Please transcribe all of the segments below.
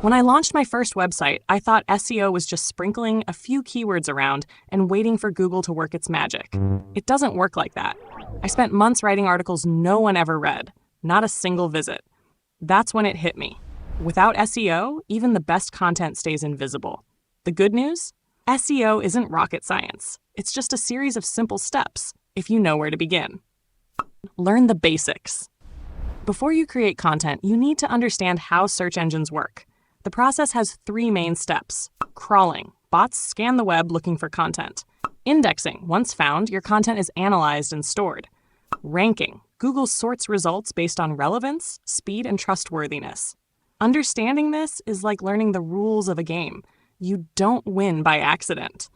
When I launched my first website, I thought SEO was just sprinkling a few keywords around and waiting for Google to work its magic. It doesn't work like that. I spent months writing articles no one ever read, not a single visit. That's when it hit me. Without SEO, even the best content stays invisible. The good news? SEO isn't rocket science. It's just a series of simple steps, if you know where to begin. Learn the basics. Before you create content, you need to understand how search engines work. The process has 3 main steps. Crawling. Bots scan the web looking for content. Indexing. Once found, your content is analyzed and stored. Ranking. Google sorts results based on relevance, speed, and trustworthiness. Understanding this is like learning the rules of a game. You don't win by accident.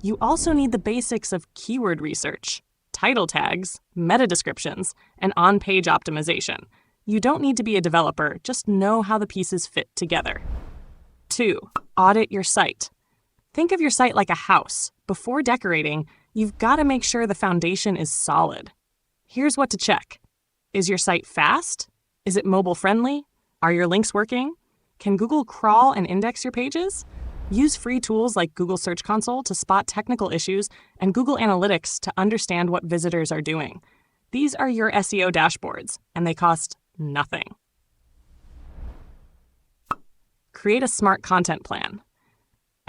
You also need the basics of keyword research, title tags, meta descriptions, and on-page optimization. You don't need to be a developer, just know how the pieces fit together. 2. Audit your site. Think of your site like a house. Before decorating, you've got to make sure the foundation is solid. Here's what to check. Is your site fast? Is it mobile friendly? Are your links working? Can Google crawl and index your pages? Use free tools like Google Search Console to spot technical issues and Google Analytics to understand what visitors are doing. These are your SEO dashboards, and they cost nothing. Create a smart content plan.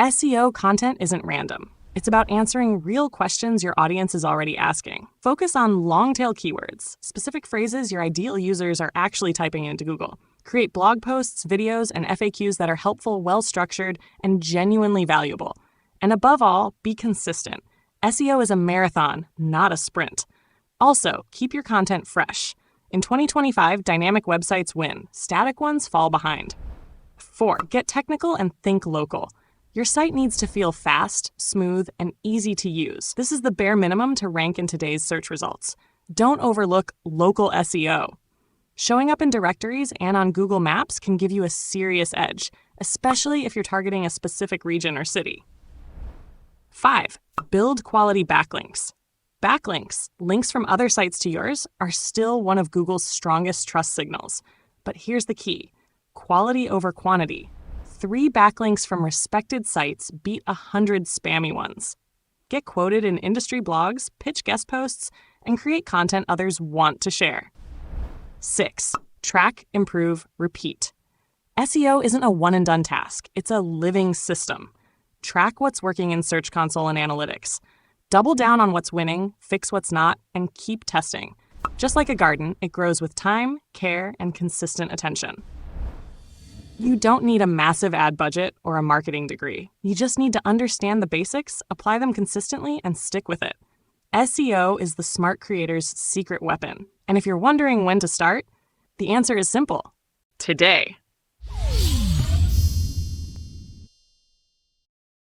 SEO content isn't random. It's about answering real questions your audience is already asking. Focus on long-tail keywords, specific phrases your ideal users are actually typing into Google. Create blog posts, videos, and FAQs that are helpful, well-structured, and genuinely valuable. And above all, be consistent. SEO is a marathon, not a sprint. Also, keep your content fresh. In 2025, dynamic websites win. Static ones fall behind. 4. Get technical and think local. Your site needs to feel fast, smooth, and easy to use. This is the bare minimum to rank in today's search results. Don't overlook local SEO. Showing up in directories and on Google Maps can give you a serious edge, especially if you're targeting a specific region or city. 5. Build quality backlinks. Backlinks, links from other sites to yours, are still one of Google's strongest trust signals. But here's the key. Quality over quantity. 3 backlinks from respected sites beat 100 spammy ones. Get quoted in industry blogs, pitch guest posts, and create content others want to share. 6. Track, improve, repeat. SEO isn't a one-and-done task. It's a living system. Track what's working in Search Console and Analytics. Double down on what's winning, fix what's not, and keep testing. Just like a garden, it grows with time, care, and consistent attention. You don't need a massive ad budget or a marketing degree. You just need to understand the basics, apply them consistently, and stick with it. SEO is the smart creator's secret weapon. And if you're wondering when to start, the answer is simple. Today.